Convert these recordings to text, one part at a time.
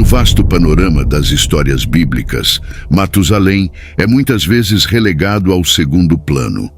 vasto panorama das histórias bíblicas, Matusalém é muitas vezes relegado ao segundo plano.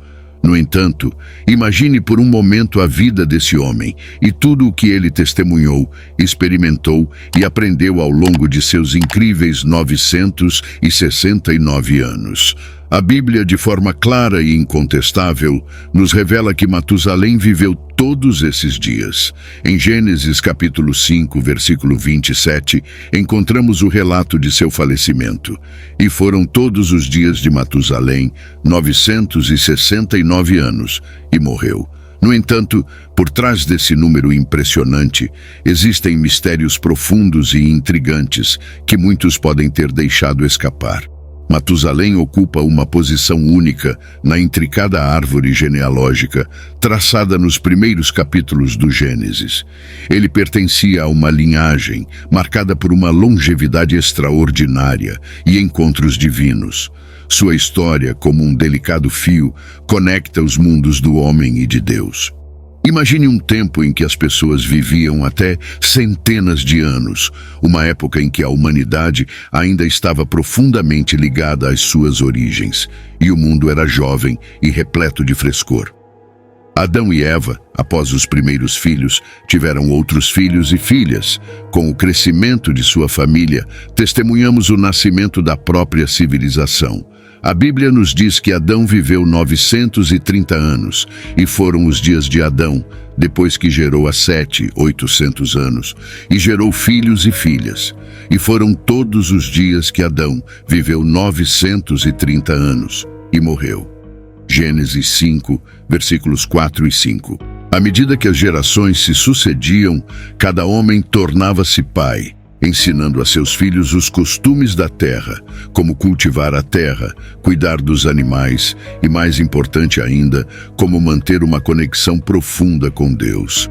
No entanto, imagine por um momento a vida desse homem e tudo o que ele testemunhou, experimentou e aprendeu ao longo de seus incríveis 969 anos. A Bíblia, de forma clara e incontestável, nos revela que Matusalém viveu todos esses dias. Em Gênesis capítulo 5, versículo 27, encontramos o relato de seu falecimento. E foram todos os dias de Matusalém 969 anos, e morreu. No entanto, por trás desse número impressionante, existem mistérios profundos e intrigantes que muitos podem ter deixado escapar. Matusalém ocupa uma posição única na intricada árvore genealógica traçada nos primeiros capítulos do Gênesis. Ele pertencia a uma linhagem marcada por uma longevidade extraordinária e encontros divinos. Sua história, como um delicado fio, conecta os mundos do homem e de Deus. Imagine um tempo em que as pessoas viviam até centenas de anos, uma época em que a humanidade ainda estava profundamente ligada às suas origens, e o mundo era jovem e repleto de frescor. Adão e Eva, após os primeiros filhos, tiveram outros filhos e filhas. Com o crescimento de sua família, testemunhamos o nascimento da própria civilização. A Bíblia nos diz que Adão viveu 930 anos, e foram os dias de Adão, depois que gerou a Sete, 800 anos, e gerou filhos e filhas. E foram todos os dias que Adão viveu 930 anos, e morreu. Gênesis 5, versículos 4 e 5. À medida que as gerações se sucediam, cada homem tornava-se pai, ensinando a seus filhos os costumes da terra, como cultivar a terra, cuidar dos animais e, mais importante ainda, como manter uma conexão profunda com Deus.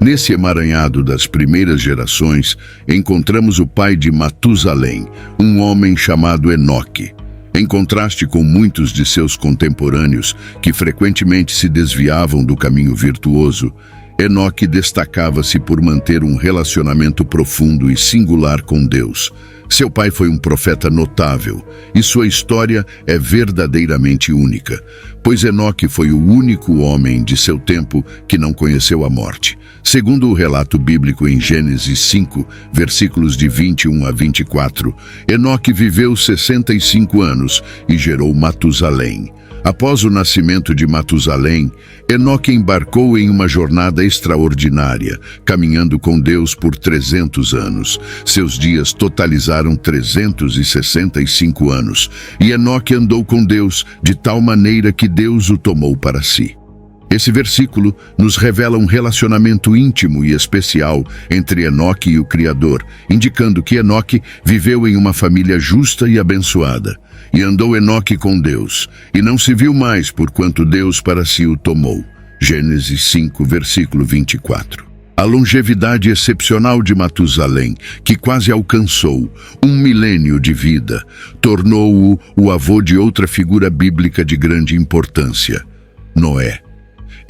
Nesse emaranhado das primeiras gerações, encontramos o pai de Matusalém, um homem chamado Enoque. Em contraste com muitos de seus contemporâneos, que frequentemente se desviavam do caminho virtuoso, Enoque destacava-se por manter um relacionamento profundo e singular com Deus. Seu pai foi um profeta notável, e sua história é verdadeiramente única, pois Enoque foi o único homem de seu tempo que não conheceu a morte. Segundo o relato bíblico em Gênesis 5, versículos de 21 a 24, Enoque viveu 65 anos e gerou Matusalém. Após o nascimento de Matusalém, Enoque embarcou em uma jornada extraordinária, caminhando com Deus por 300 anos. Seus dias totalizaram 365 anos, e Enoque andou com Deus de tal maneira que Deus o tomou para si. Esse versículo nos revela um relacionamento íntimo e especial entre Enoque e o Criador, indicando que Enoque viveu em uma família justa e abençoada. E andou Enoque com Deus, e não se viu mais porquanto Deus para si o tomou. Gênesis 5, versículo 24. A longevidade excepcional de Matusalém, que quase alcançou 1 milênio de vida, tornou-o o avô de outra figura bíblica de grande importância, Noé.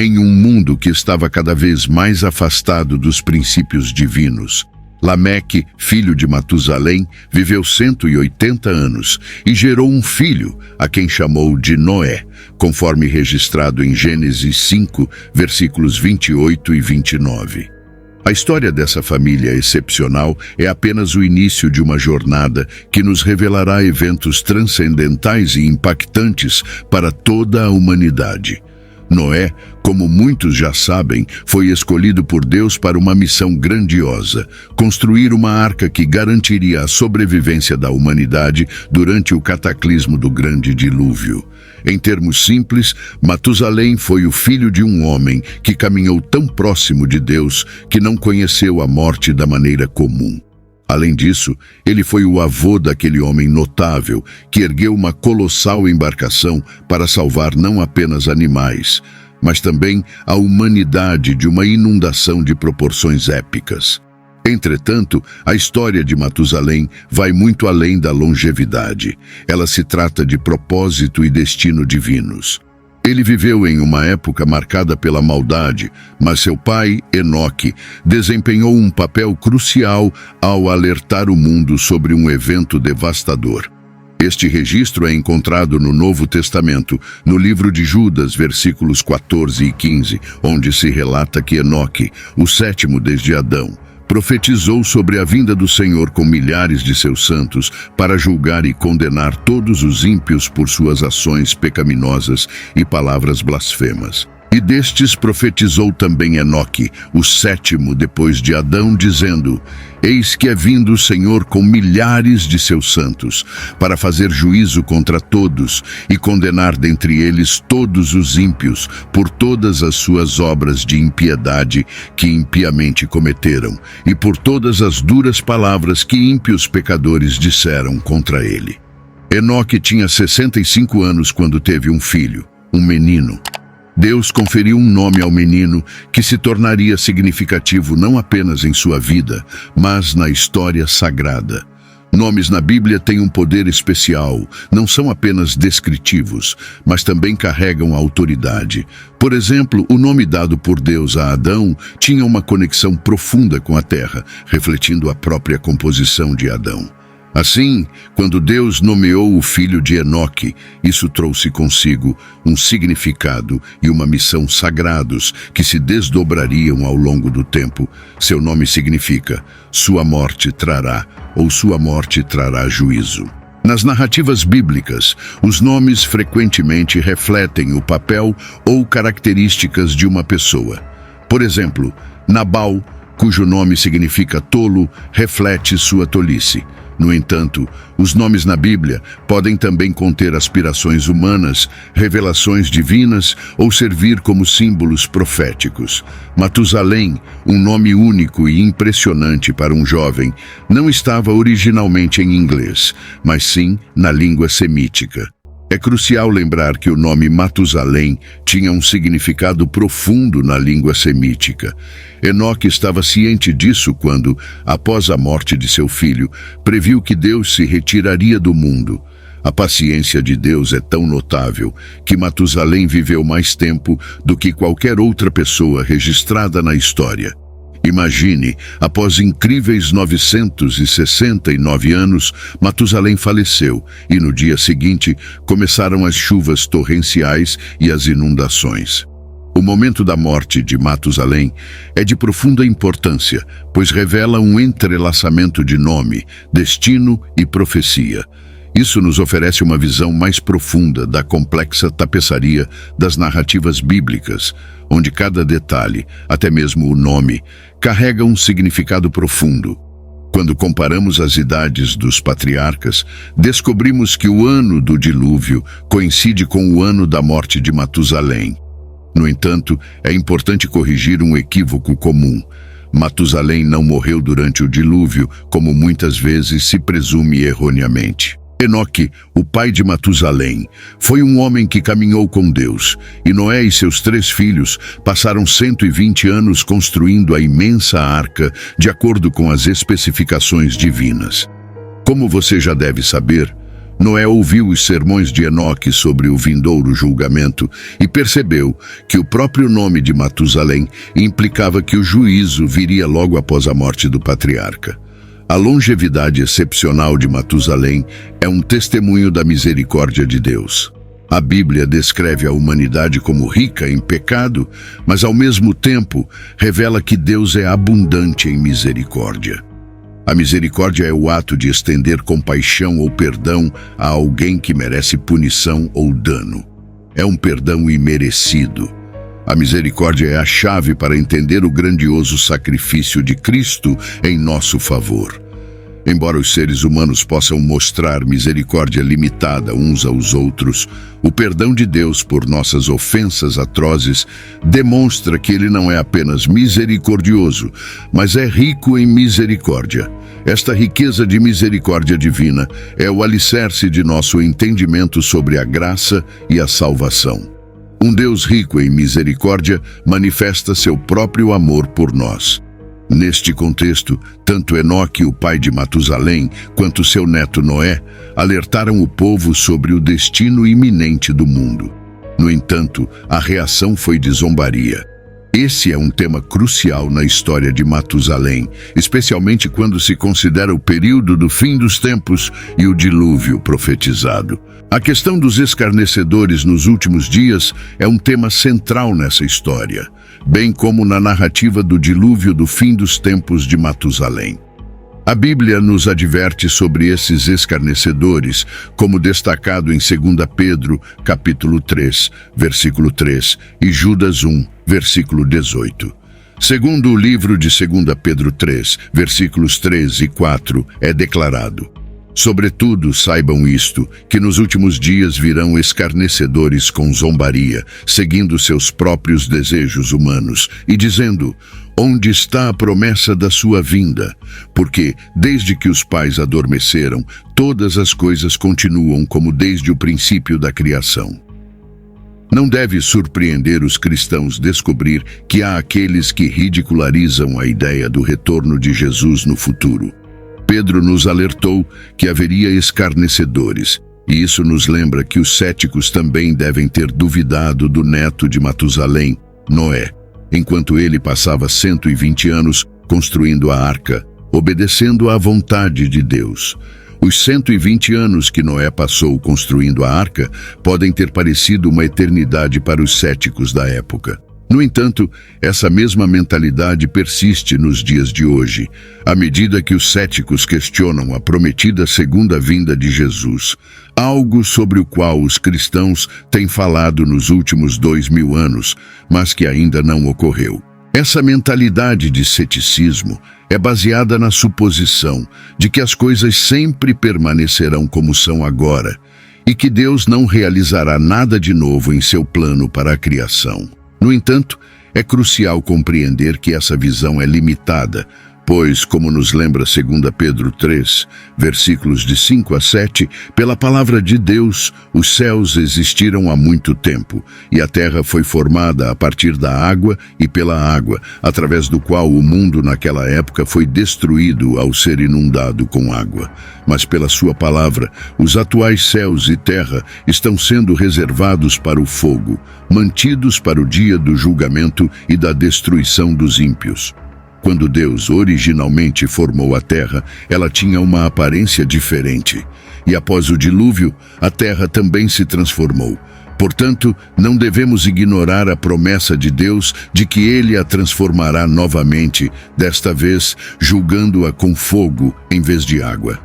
Em um mundo que estava cada vez mais afastado dos princípios divinos, Lameque, filho de Matusalém, viveu 180 anos e gerou um filho, a quem chamou de Noé, conforme registrado em Gênesis 5, versículos 28 e 29. A história dessa família excepcional é apenas o início de uma jornada que nos revelará eventos transcendentais e impactantes para toda a humanidade. Noé, como muitos já sabem, foi escolhido por Deus para uma missão grandiosa: construir uma arca que garantiria a sobrevivência da humanidade durante o cataclismo do grande dilúvio. Em termos simples, Matusalém foi o filho de um homem que caminhou tão próximo de Deus que não conheceu a morte da maneira comum. Além disso, ele foi o avô daquele homem notável que ergueu uma colossal embarcação para salvar não apenas animais, mas também a humanidade de uma inundação de proporções épicas. Entretanto, a história de Matusalém vai muito além da longevidade. Ela se trata de propósito e destino divinos. Ele viveu em uma época marcada pela maldade, mas seu pai, Enoque, desempenhou um papel crucial ao alertar o mundo sobre um evento devastador. Este registro é encontrado no Novo Testamento, no livro de Judas, versículos 14 e 15, onde se relata que Enoque, o sétimo desde Adão, profetizou sobre a vinda do Senhor com milhares de seus santos para julgar e condenar todos os ímpios por suas ações pecaminosas e palavras blasfemas. E destes profetizou também Enoque, o sétimo depois de Adão, dizendo: Eis que é vindo o Senhor com milhares de seus santos, para fazer juízo contra todos e condenar dentre eles todos os ímpios por todas as suas obras de impiedade que impiamente cometeram e por todas as duras palavras que ímpios pecadores disseram contra ele. Enoque tinha 65 anos quando teve um filho, um menino. Deus conferiu um nome ao menino que se tornaria significativo não apenas em sua vida, mas na história sagrada. Nomes na Bíblia têm um poder especial, não são apenas descritivos, mas também carregam autoridade. Por exemplo, o nome dado por Deus a Adão tinha uma conexão profunda com a terra, refletindo a própria composição de Adão. Assim, quando Deus nomeou o filho de Enoque, isso trouxe consigo um significado e uma missão sagrados que se desdobrariam ao longo do tempo. Seu nome significa "sua morte trará" ou "sua morte trará juízo". Nas narrativas bíblicas, os nomes frequentemente refletem o papel ou características de uma pessoa. Por exemplo, Nabal, cujo nome significa tolo, reflete sua tolice. No entanto, os nomes na Bíblia podem também conter aspirações humanas, revelações divinas ou servir como símbolos proféticos. Matusalém, um nome único e impressionante para um jovem, não estava originalmente em inglês, mas sim na língua semítica. É crucial lembrar que o nome Matusalém tinha um significado profundo na língua semítica. Enoque estava ciente disso quando, após a morte de seu filho, previu que Deus se retiraria do mundo. A paciência de Deus é tão notável que Matusalém viveu mais tempo do que qualquer outra pessoa registrada na história. Imagine, após incríveis 969 anos, Matusalém faleceu e no dia seguinte começaram as chuvas torrenciais e as inundações. O momento da morte de Matusalém é de profunda importância, pois revela um entrelaçamento de nome, destino e profecia. Isso nos oferece uma visão mais profunda da complexa tapeçaria das narrativas bíblicas, onde cada detalhe, até mesmo o nome, carrega um significado profundo. Quando comparamos as idades dos patriarcas, descobrimos que o ano do dilúvio coincide com o ano da morte de Matusalém. No entanto, é importante corrigir um equívoco comum. Matusalém não morreu durante o dilúvio, como muitas vezes se presume erroneamente. Enoque, o pai de Matusalém, foi um homem que caminhou com Deus, e Noé e seus 3 filhos passaram 120 anos construindo a imensa arca de acordo com as especificações divinas. Como você já deve saber, Noé ouviu os sermões de Enoque sobre o vindouro julgamento e percebeu que o próprio nome de Matusalém implicava que o juízo viria logo após a morte do patriarca. A longevidade excepcional de Matusalém é um testemunho da misericórdia de Deus. A Bíblia descreve a humanidade como rica em pecado, mas ao mesmo tempo revela que Deus é abundante em misericórdia. A misericórdia é o ato de estender compaixão ou perdão a alguém que merece punição ou dano. É um perdão imerecido. A misericórdia é a chave para entender o grandioso sacrifício de Cristo em nosso favor. Embora os seres humanos possam mostrar misericórdia limitada uns aos outros, o perdão de Deus por nossas ofensas atrozes demonstra que Ele não é apenas misericordioso, mas é rico em misericórdia. Esta riqueza de misericórdia divina é o alicerce de nosso entendimento sobre a graça e a salvação. Um Deus rico em misericórdia manifesta seu próprio amor por nós. Neste contexto, tanto Enoque, o pai de Matusalém, quanto seu neto Noé alertaram o povo sobre o destino iminente do mundo. No entanto, a reação foi de zombaria. Esse é um tema crucial na história de Matusalém, especialmente quando se considera o período do fim dos tempos e o dilúvio profetizado. A questão dos escarnecedores nos últimos dias é um tema central nessa história, bem como na narrativa do dilúvio do fim dos tempos de Matusalém. A Bíblia nos adverte sobre esses escarnecedores, como destacado em 2 Pedro, capítulo 3, versículo 3, e Judas 1, versículo 18. Segundo o livro de 2 Pedro 3, versículos 3 e 4, é declarado: sobretudo, saibam isto, que nos últimos dias virão escarnecedores com zombaria, seguindo seus próprios desejos humanos, e dizendo: onde está a promessa da sua vinda? Porque, desde que os pais adormeceram, todas as coisas continuam como desde o princípio da criação. Não deve surpreender os cristãos descobrir que há aqueles que ridicularizam a ideia do retorno de Jesus no futuro. Pedro nos alertou que haveria escarnecedores, e isso nos lembra que os céticos também devem ter duvidado do neto de Matusalém, Noé, enquanto ele passava 120 anos construindo a arca, obedecendo à vontade de Deus. Os 120 anos que Noé passou construindo a arca podem ter parecido uma eternidade para os céticos da época. No entanto, essa mesma mentalidade persiste nos dias de hoje, à medida que os céticos questionam a prometida segunda vinda de Jesus, algo sobre o qual os cristãos têm falado nos últimos 2000 anos, mas que ainda não ocorreu. Essa mentalidade de ceticismo é baseada na suposição de que as coisas sempre permanecerão como são agora e que Deus não realizará nada de novo em seu plano para a criação. No entanto, é crucial compreender que essa visão é limitada, pois, como nos lembra 2 Pedro 3, versículos de 5 a 7, pela palavra de Deus, os céus existiram há muito tempo, e a terra foi formada a partir da água e pela água, através do qual o mundo naquela época foi destruído ao ser inundado com água. Mas pela sua palavra, os atuais céus e terra estão sendo reservados para o fogo, mantidos para o dia do julgamento e da destruição dos ímpios. Quando Deus originalmente formou a terra, ela tinha uma aparência diferente. E após o dilúvio, a terra também se transformou. Portanto, não devemos ignorar a promessa de Deus de que Ele a transformará novamente, desta vez julgando-a com fogo em vez de água.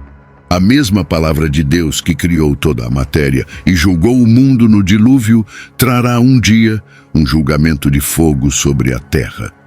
A mesma palavra de Deus que criou toda a matéria e julgou o mundo no dilúvio, trará um dia um julgamento de fogo sobre a terra.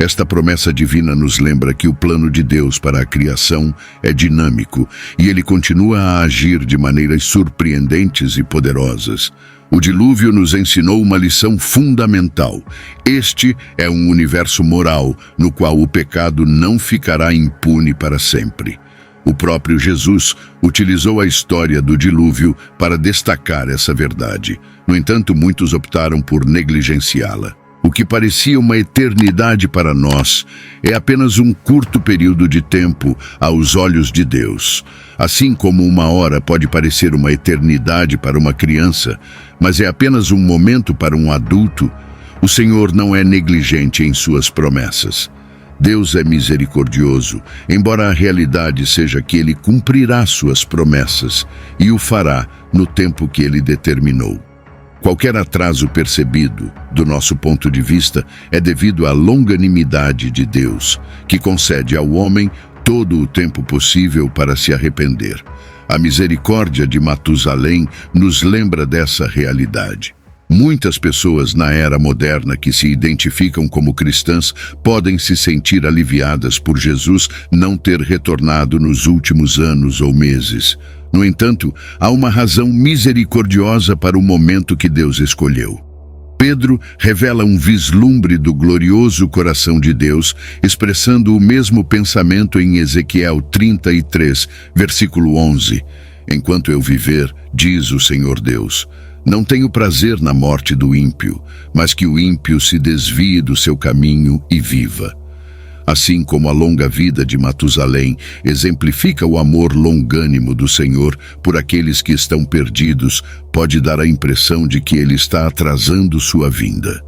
Esta promessa divina nos lembra que o plano de Deus para a criação é dinâmico e ele continua a agir de maneiras surpreendentes e poderosas. O dilúvio nos ensinou uma lição fundamental. Este é um universo moral no qual o pecado não ficará impune para sempre. O próprio Jesus utilizou a história do dilúvio para destacar essa verdade. No entanto, muitos optaram por negligenciá-la. O que parecia uma eternidade para nós é apenas um curto período de tempo aos olhos de Deus. Assim como uma hora pode parecer uma eternidade para uma criança, mas é apenas um momento para um adulto, o Senhor não é negligente em suas promessas. Deus é misericordioso, embora a realidade seja que Ele cumprirá suas promessas e o fará no tempo que Ele determinou. Qualquer atraso percebido, do nosso ponto de vista, é devido à longanimidade de Deus, que concede ao homem todo o tempo possível para se arrepender. A misericórdia de Matusalém nos lembra dessa realidade. Muitas pessoas na era moderna que se identificam como cristãs podem se sentir aliviadas por Jesus não ter retornado nos últimos anos ou meses. No entanto, há uma razão misericordiosa para o momento que Deus escolheu. Pedro revela um vislumbre do glorioso coração de Deus, expressando o mesmo pensamento em Ezequiel 33, versículo 11. Enquanto eu viver, diz o Senhor Deus, não tenho prazer na morte do ímpio, mas que o ímpio se desvie do seu caminho e viva. Assim como a longa vida de Matusalém exemplifica o amor longânimo do Senhor por aqueles que estão perdidos, pode dar a impressão de que ele está atrasando sua vinda.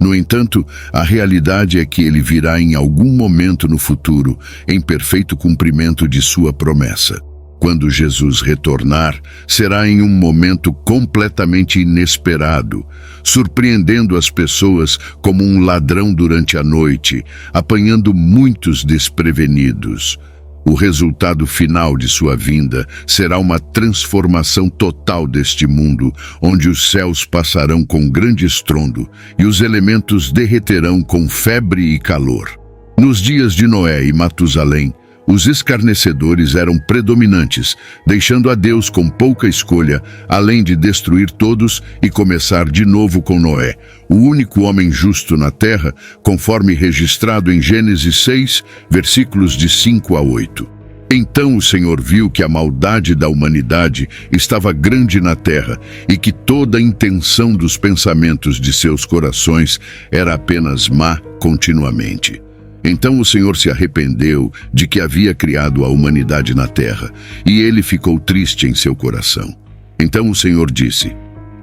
No entanto, a realidade é que ele virá em algum momento no futuro, em perfeito cumprimento de sua promessa. Quando Jesus retornar, será em um momento completamente inesperado, surpreendendo as pessoas como um ladrão durante a noite, apanhando muitos desprevenidos. O resultado final de sua vinda será uma transformação total deste mundo, onde os céus passarão com grande estrondo e os elementos derreterão com febre e calor. Nos dias de Noé e Matusalém, os escarnecedores eram predominantes, deixando a Deus com pouca escolha, além de destruir todos e começar de novo com Noé, o único homem justo na terra, conforme registrado em Gênesis 6, versículos de 5 a 8. Então o Senhor viu que a maldade da humanidade estava grande na terra e que toda a intenção dos pensamentos de seus corações era apenas má continuamente. Então o Senhor se arrependeu de que havia criado a humanidade na terra, e ele ficou triste em seu coração. Então o Senhor disse: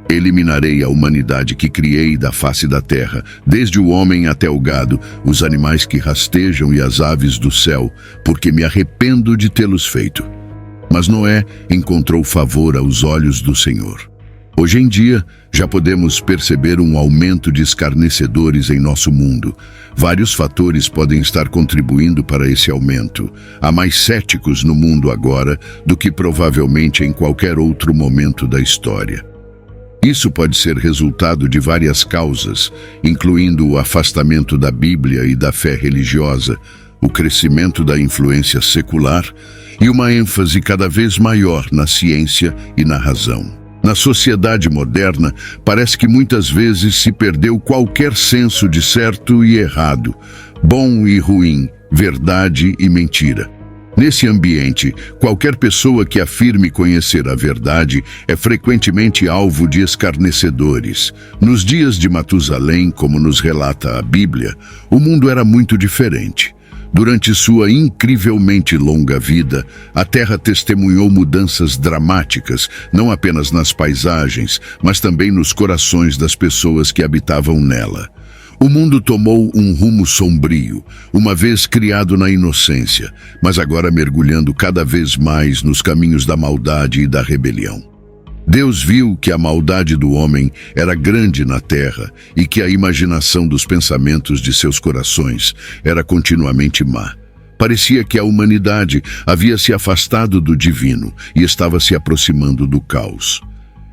eliminarei a humanidade que criei da face da terra, desde o homem até o gado, os animais que rastejam e as aves do céu, porque me arrependo de tê-los feito. Mas Noé encontrou favor aos olhos do Senhor. Hoje em dia, já podemos perceber um aumento de escarnecedores em nosso mundo. Vários fatores podem estar contribuindo para esse aumento. Há mais céticos no mundo agora do que provavelmente em qualquer outro momento da história. Isso pode ser resultado de várias causas, incluindo o afastamento da Bíblia e da fé religiosa, o crescimento da influência secular e uma ênfase cada vez maior na ciência e na razão. Na sociedade moderna, parece que muitas vezes se perdeu qualquer senso de certo e errado, bom e ruim, verdade e mentira. Nesse ambiente, qualquer pessoa que afirme conhecer a verdade é frequentemente alvo de escarnecedores. Nos dias de Matusalém, como nos relata a Bíblia, o mundo era muito diferente. Durante sua incrivelmente longa vida, a Terra testemunhou mudanças dramáticas, não apenas nas paisagens, mas também nos corações das pessoas que habitavam nela. O mundo tomou um rumo sombrio, uma vez criado na inocência, mas agora mergulhando cada vez mais nos caminhos da maldade e da rebelião. Deus viu que a maldade do homem era grande na terra e que a imaginação dos pensamentos de seus corações era continuamente má. Parecia que a humanidade havia se afastado do divino e estava se aproximando do caos.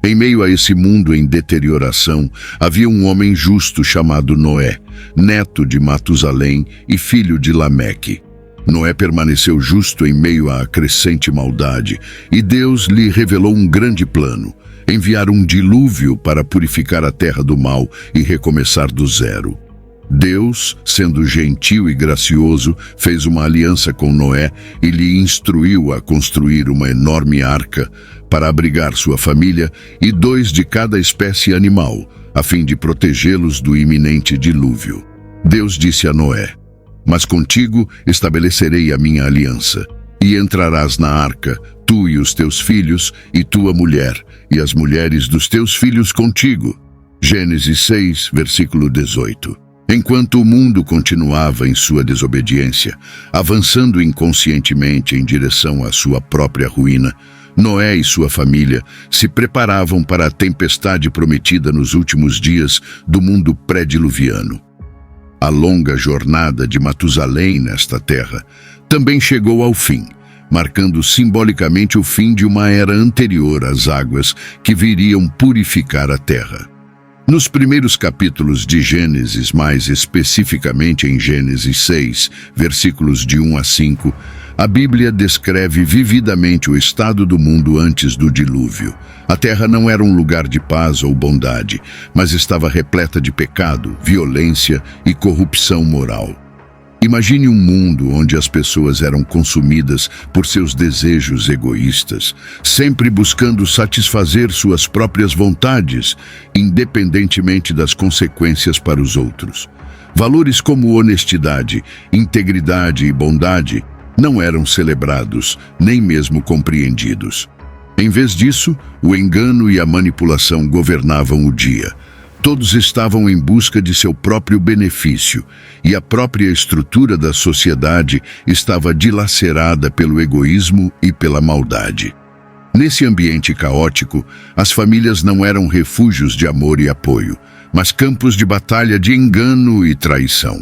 Em meio a esse mundo em deterioração, havia um homem justo chamado Noé, neto de Matusalém e filho de Lameque. Noé permaneceu justo em meio à crescente maldade, e Deus lhe revelou um grande plano: enviar um dilúvio para purificar a terra do mal e recomeçar do zero. Deus, sendo gentil e gracioso, fez uma aliança com Noé e lhe instruiu a construir uma enorme arca para abrigar sua família e 2 de cada espécie animal, a fim de protegê-los do iminente dilúvio. Deus disse a Noé: mas contigo estabelecerei a minha aliança, e entrarás na arca, tu e os teus filhos, e tua mulher, e as mulheres dos teus filhos contigo. Gênesis 6, versículo 18. Enquanto o mundo continuava em sua desobediência, avançando inconscientemente em direção à sua própria ruína, Noé e sua família se preparavam para a tempestade prometida nos últimos dias do mundo pré-diluviano. A longa jornada de Matusalém nesta terra também chegou ao fim, marcando simbolicamente o fim de uma era anterior às águas que viriam purificar a terra. Nos primeiros capítulos de Gênesis, mais especificamente em Gênesis 6, versículos de 1 a 5, a Bíblia descreve vividamente o estado do mundo antes do dilúvio. A terra não era um lugar de paz ou bondade, mas estava repleta de pecado, violência e corrupção moral. Imagine um mundo onde as pessoas eram consumidas por seus desejos egoístas, sempre buscando satisfazer suas próprias vontades, independentemente das consequências para os outros. Valores como honestidade, integridade e bondade não eram celebrados, nem mesmo compreendidos. Em vez disso, o engano e a manipulação governavam o dia. Todos estavam em busca de seu próprio benefício, e a própria estrutura da sociedade estava dilacerada pelo egoísmo e pela maldade. Nesse ambiente caótico, as famílias não eram refúgios de amor e apoio, mas campos de batalha de engano e traição.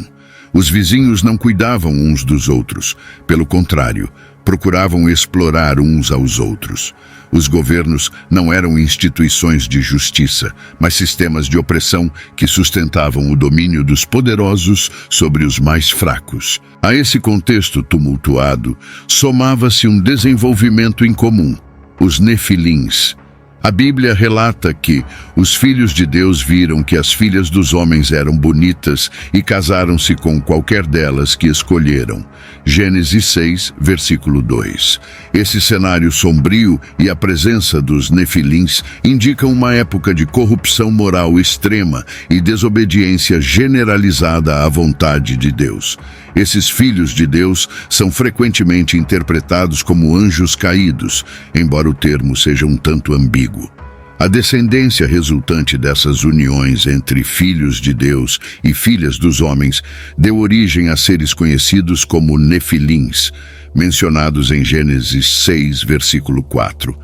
Os vizinhos não cuidavam uns dos outros, pelo contrário, procuravam explorar uns aos outros. Os governos não eram instituições de justiça, mas sistemas de opressão que sustentavam o domínio dos poderosos sobre os mais fracos. A esse contexto tumultuado, somava-se um desenvolvimento incomum: os Nefilins. A Bíblia relata que os filhos de Deus viram que as filhas dos homens eram bonitas e casaram-se com qualquer delas que escolheram. Gênesis 6, versículo 2. Esse cenário sombrio e a presença dos Nefilins indicam uma época de corrupção moral extrema e desobediência generalizada à vontade de Deus. Esses filhos de Deus são frequentemente interpretados como anjos caídos, embora o termo seja um tanto ambíguo. A descendência resultante dessas uniões entre filhos de Deus e filhas dos homens deu origem a seres conhecidos como Nefilins, mencionados em Gênesis 6, versículo 4.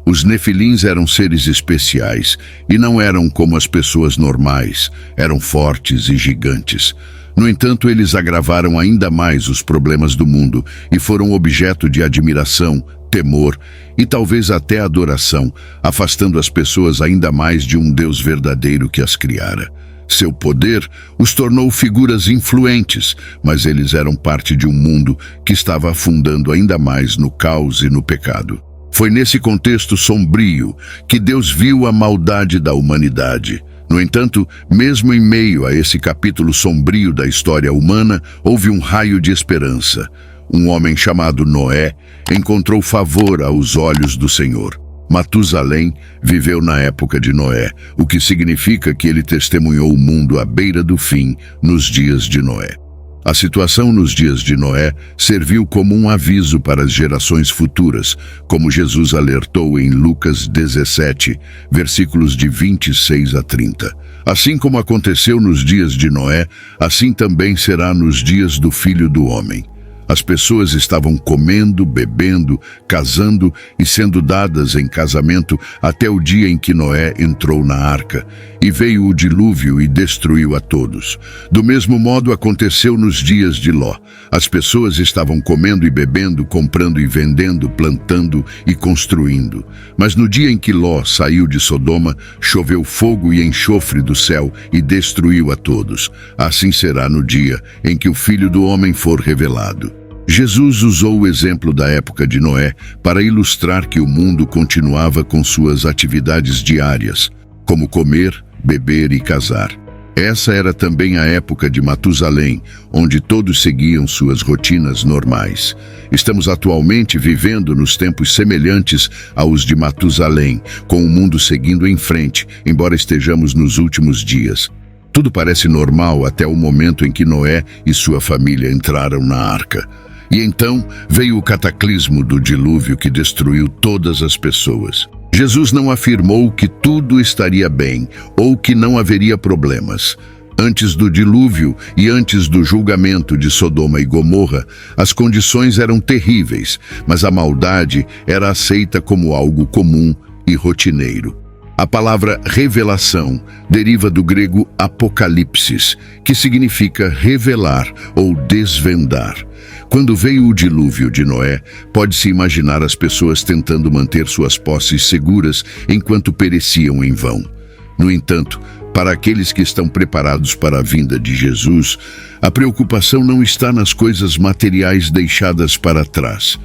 Os Nefilins eram seres especiais e não eram como as pessoas normais, eram fortes e gigantes. No entanto, eles agravaram ainda mais os problemas do mundo e foram objeto de admiração, temor e talvez até adoração, afastando as pessoas ainda mais de um Deus verdadeiro que as criara. Seu poder os tornou figuras influentes, mas eles eram parte de um mundo que estava afundando ainda mais no caos e no pecado. Foi nesse contexto sombrio que Deus viu a maldade da humanidade. No entanto, mesmo em meio a esse capítulo sombrio da história humana, houve um raio de esperança. Um homem chamado Noé encontrou favor aos olhos do Senhor. Matusalém viveu na época de Noé, o que significa que ele testemunhou o mundo à beira do fim nos dias de Noé. A situação nos dias de Noé serviu como um aviso para as gerações futuras, como Jesus alertou em Lucas 17, versículos de 26 a 30. Assim como aconteceu nos dias de Noé, assim também será nos dias do Filho do Homem. As pessoas estavam comendo, bebendo, casando e sendo dadas em casamento até o dia em que Noé entrou na arca, e veio o dilúvio e destruiu a todos. Do mesmo modo aconteceu nos dias de Ló. As pessoas estavam comendo e bebendo, comprando e vendendo, plantando e construindo. Mas no dia em que Ló saiu de Sodoma, choveu fogo e enxofre do céu e destruiu a todos. Assim será no dia em que o Filho do Homem for revelado. Jesus usou o exemplo da época de Noé para ilustrar que o mundo continuava com suas atividades diárias, como comer, beber e casar. Essa era também a época de Matusalém, onde todos seguiam suas rotinas normais. Estamos atualmente vivendo nos tempos semelhantes aos de Matusalém, com o mundo seguindo em frente, embora estejamos nos últimos dias. Tudo parece normal até o momento em que Noé e sua família entraram na arca. E então veio o cataclismo do dilúvio que destruiu todas as pessoas. Jesus não afirmou que tudo estaria bem ou que não haveria problemas. Antes do dilúvio e antes do julgamento de Sodoma e Gomorra, as condições eram terríveis, mas a maldade era aceita como algo comum e rotineiro. A palavra revelação deriva do grego apocalipsis, que significa revelar ou desvendar. Quando veio o dilúvio de Noé, pode-se imaginar as pessoas tentando manter suas posses seguras enquanto pereciam em vão. No entanto, para aqueles que estão preparados para a vinda de Jesus, a preocupação não está nas coisas materiais deixadas para trás.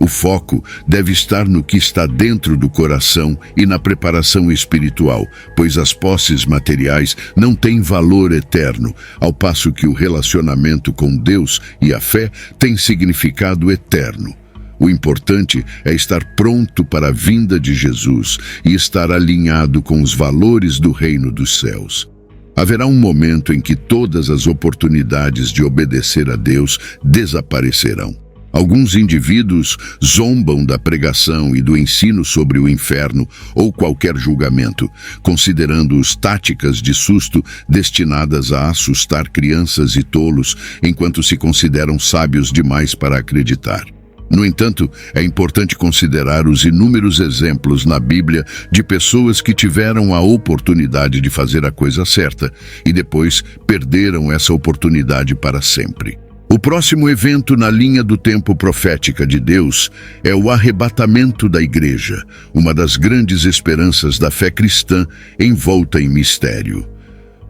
O foco deve estar no que está dentro do coração e na preparação espiritual, pois as posses materiais não têm valor eterno, ao passo que o relacionamento com Deus e a fé têm significado eterno. O importante é estar pronto para a vinda de Jesus e estar alinhado com os valores do reino dos céus. Haverá um momento em que todas as oportunidades de obedecer a Deus desaparecerão. Alguns indivíduos zombam da pregação e do ensino sobre o inferno ou qualquer julgamento, considerando-os táticas de susto destinadas a assustar crianças e tolos, enquanto se consideram sábios demais para acreditar. No entanto, é importante considerar os inúmeros exemplos na Bíblia de pessoas que tiveram a oportunidade de fazer a coisa certa e depois perderam essa oportunidade para sempre. O próximo evento na linha do tempo profética de Deus é o arrebatamento da igreja, uma das grandes esperanças da fé cristã envolta em mistério.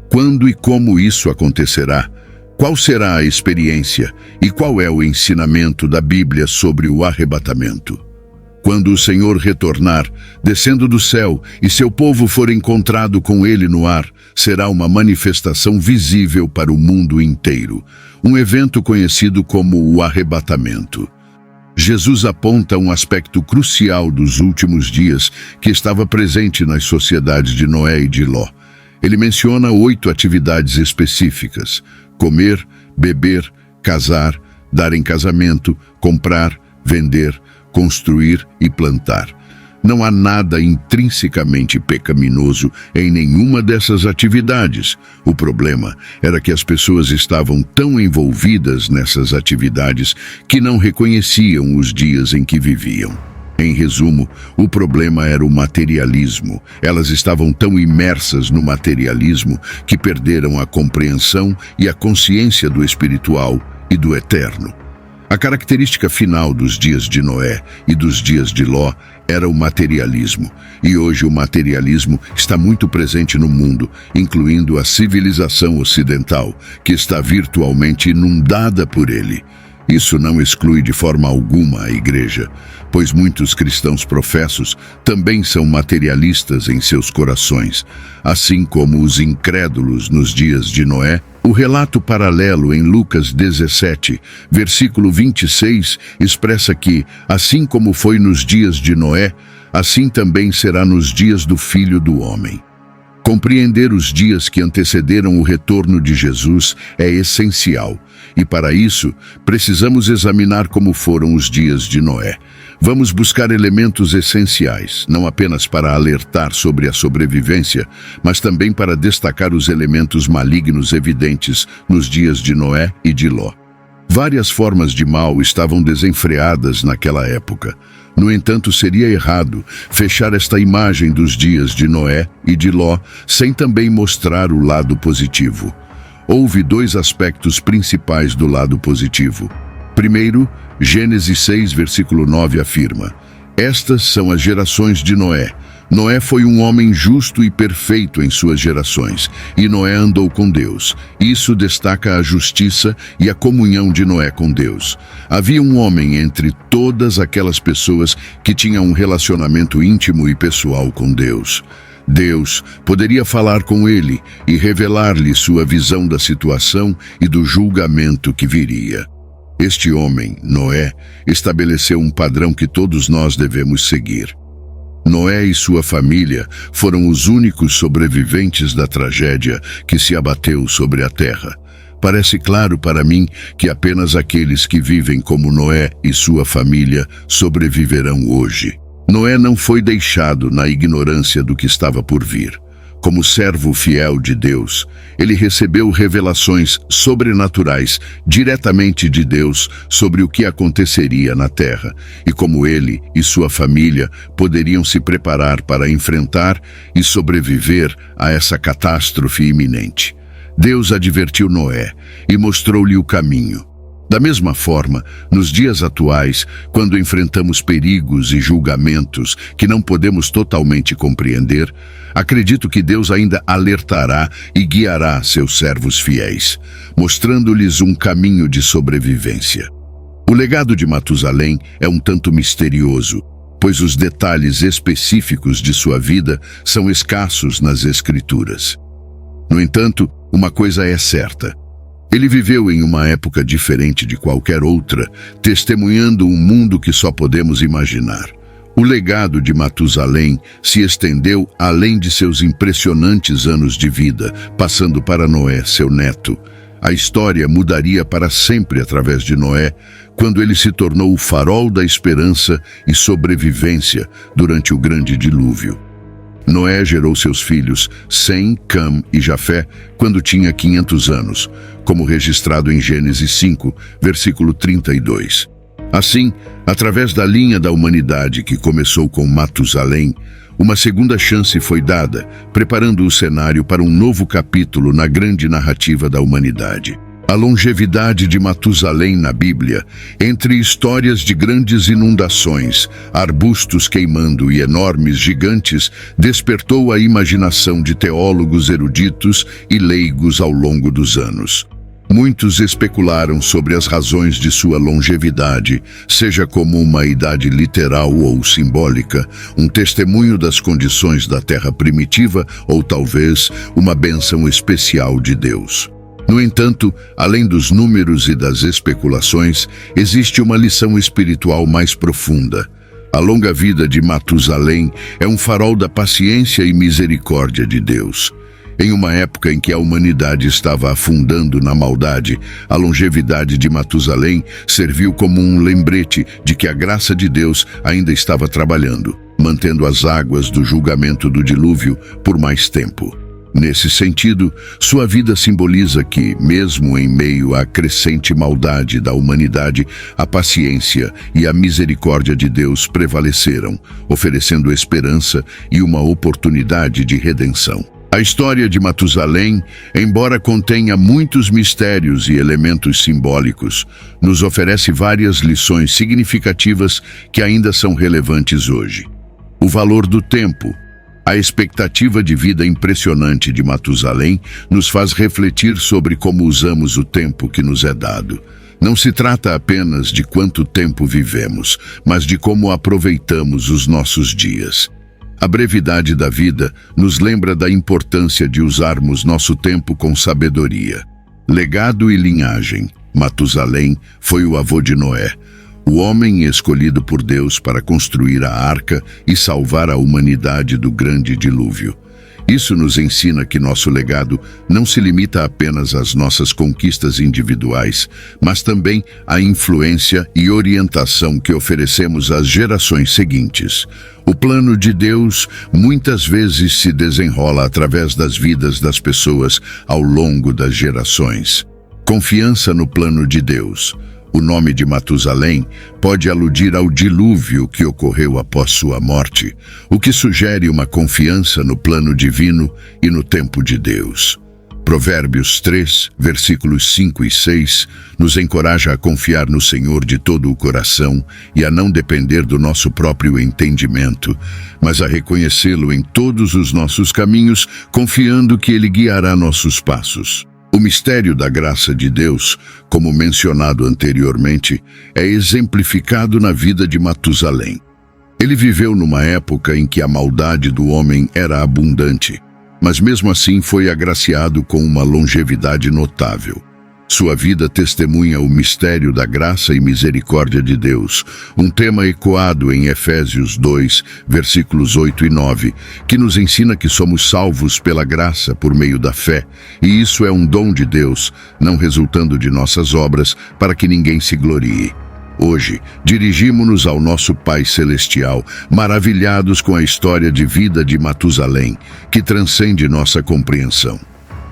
Quando e como isso acontecerá? Qual será a experiência e qual é o ensinamento da Bíblia sobre o arrebatamento? Quando o Senhor retornar, descendo do céu, e seu povo for encontrado com ele no ar, será uma manifestação visível para o mundo inteiro, um evento conhecido como o arrebatamento. Jesus aponta um aspecto crucial dos últimos dias que estava presente nas sociedades de Noé e de Ló. Ele menciona 8 atividades específicas: comer, beber, casar, dar em casamento, comprar, vender, construir e plantar. Não há nada intrinsecamente pecaminoso em nenhuma dessas atividades. O problema era que as pessoas estavam tão envolvidas nessas atividades que não reconheciam os dias em que viviam. Em resumo, o problema era o materialismo. Elas estavam tão imersas no materialismo que perderam a compreensão e a consciência do espiritual e do eterno. A característica final dos dias de Noé e dos dias de Ló era o materialismo, e hoje o materialismo está muito presente no mundo, incluindo a civilização ocidental, que está virtualmente inundada por ele. Isso não exclui de forma alguma a igreja, pois muitos cristãos professos também são materialistas em seus corações, assim como os incrédulos nos dias de Noé. O relato paralelo em Lucas 17, versículo 26, expressa que, assim como foi nos dias de Noé, assim também será nos dias do Filho do Homem. Compreender os dias que antecederam o retorno de Jesus é essencial, e para isso, precisamos examinar como foram os dias de Noé. Vamos buscar elementos essenciais, não apenas para alertar sobre a sobrevivência, mas também para destacar os elementos malignos evidentes nos dias de Noé e de Ló. Várias formas de mal estavam desenfreadas naquela época. No entanto, seria errado fechar esta imagem dos dias de Noé e de Ló sem também mostrar o lado positivo. Houve 2 aspectos principais do lado positivo. Primeiro, Gênesis 6, versículo 9 afirma: estas são as gerações de Noé. Noé foi um homem justo e perfeito em suas gerações, e Noé andou com Deus. Isso destaca a justiça e a comunhão de Noé com Deus. Havia um homem entre todas aquelas pessoas que tinha um relacionamento íntimo e pessoal com Deus. Deus poderia falar com ele e revelar-lhe sua visão da situação e do julgamento que viria. Este homem, Noé, estabeleceu um padrão que todos nós devemos seguir. Noé e sua família foram os únicos sobreviventes da tragédia que se abateu sobre a terra. Parece claro para mim que apenas aqueles que vivem como Noé e sua família sobreviverão hoje. Noé não foi deixado na ignorância do que estava por vir. Como servo fiel de Deus, ele recebeu revelações sobrenaturais diretamente de Deus sobre o que aconteceria na terra e como ele e sua família poderiam se preparar para enfrentar e sobreviver a essa catástrofe iminente. Deus advertiu Noé e mostrou-lhe o caminho. Da mesma forma, nos dias atuais, quando enfrentamos perigos e julgamentos que não podemos totalmente compreender, acredito que Deus ainda alertará e guiará seus servos fiéis, mostrando-lhes um caminho de sobrevivência. O legado de Matusalém é um tanto misterioso, pois os detalhes específicos de sua vida são escassos nas Escrituras. No entanto, uma coisa é certa: ele viveu em uma época diferente de qualquer outra, testemunhando um mundo que só podemos imaginar. O legado de Matusalém se estendeu além de seus impressionantes anos de vida, passando para Noé, seu neto. A história mudaria para sempre através de Noé, quando ele se tornou o farol da esperança e sobrevivência durante o grande dilúvio. Noé gerou seus filhos, Sem, Cam e Jafé, quando tinha 500 anos, como registrado em Gênesis 5, versículo 32. Assim, através da linha da humanidade que começou com Matusalém, uma segunda chance foi dada, preparando o cenário para um novo capítulo na grande narrativa da humanidade. A longevidade de Matusalém na Bíblia, entre histórias de grandes inundações, arbustos queimando e enormes gigantes, despertou a imaginação de teólogos eruditos e leigos ao longo dos anos. Muitos especularam sobre as razões de sua longevidade, seja como uma idade literal ou simbólica, um testemunho das condições da terra primitiva ou talvez uma bênção especial de Deus. No entanto, além dos números e das especulações, existe uma lição espiritual mais profunda. A longa vida de Matusalém é um farol da paciência e misericórdia de Deus. Em uma época em que a humanidade estava afundando na maldade, a longevidade de Matusalém serviu como um lembrete de que a graça de Deus ainda estava trabalhando, mantendo as águas do julgamento do dilúvio por mais tempo. Nesse sentido, sua vida simboliza que, mesmo em meio à crescente maldade da humanidade, a paciência e a misericórdia de Deus prevaleceram, oferecendo esperança e uma oportunidade de redenção. A história de Matusalém, embora contenha muitos mistérios e elementos simbólicos, nos oferece várias lições significativas que ainda são relevantes hoje. O valor do tempo. A expectativa de vida impressionante de Matusalém nos faz refletir sobre como usamos o tempo que nos é dado. Não se trata apenas de quanto tempo vivemos, mas de como aproveitamos os nossos dias. A brevidade da vida nos lembra da importância de usarmos nosso tempo com sabedoria. Legado e linhagem. Matusalém foi o avô de Noé, o homem escolhido por Deus para construir a arca e salvar a humanidade do grande dilúvio. Isso nos ensina que nosso legado não se limita apenas às nossas conquistas individuais, mas também à influência e orientação que oferecemos às gerações seguintes. O plano de Deus muitas vezes se desenrola através das vidas das pessoas ao longo das gerações. Confiança no plano de Deus. O nome de Matusalém pode aludir ao dilúvio que ocorreu após sua morte, o que sugere uma confiança no plano divino e no tempo de Deus. Provérbios 3, versículos 5 e 6, nos encoraja a confiar no Senhor de todo o coração e a não depender do nosso próprio entendimento, mas a reconhecê-lo em todos os nossos caminhos, confiando que Ele guiará nossos passos. O mistério da graça de Deus, como mencionado anteriormente, é exemplificado na vida de Matusalém. Ele viveu numa época em que a maldade do homem era abundante, mas mesmo assim foi agraciado com uma longevidade notável. Sua vida testemunha o mistério da graça e misericórdia de Deus, um tema ecoado em Efésios 2, versículos 8 e 9, que nos ensina que somos salvos pela graça por meio da fé, e isso é um dom de Deus, não resultando de nossas obras, para que ninguém se glorie. Hoje, dirigimos-nos ao nosso Pai Celestial, maravilhados com a história de vida de Matusalém, que transcende nossa compreensão.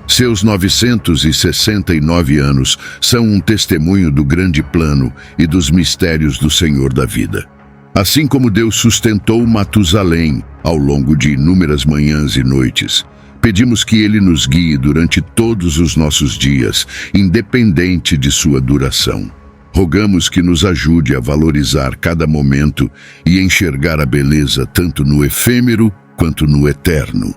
Seus 969 anos são um testemunho do grande plano e dos mistérios do Senhor da vida. Assim como Deus sustentou Matusalém ao longo de inúmeras manhãs e noites, pedimos que Ele nos guie durante todos os nossos dias, independente de sua duração. Rogamos que nos ajude a valorizar cada momento e enxergar a beleza tanto no efêmero quanto no eterno.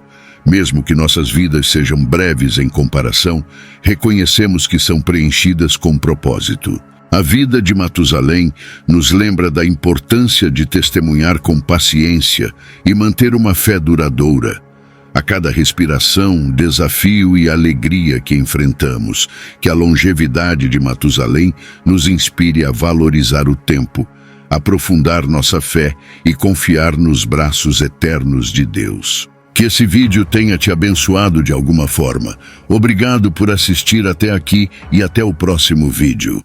Mesmo que nossas vidas sejam breves em comparação, reconhecemos que são preenchidas com propósito. A vida de Matusalém nos lembra da importância de testemunhar com paciência e manter uma fé duradoura. A cada respiração, desafio e alegria que enfrentamos, que a longevidade de Matusalém nos inspire a valorizar o tempo, aprofundar nossa fé e confiar nos braços eternos de Deus. Que esse vídeo tenha te abençoado de alguma forma. Obrigado por assistir até aqui e até o próximo vídeo.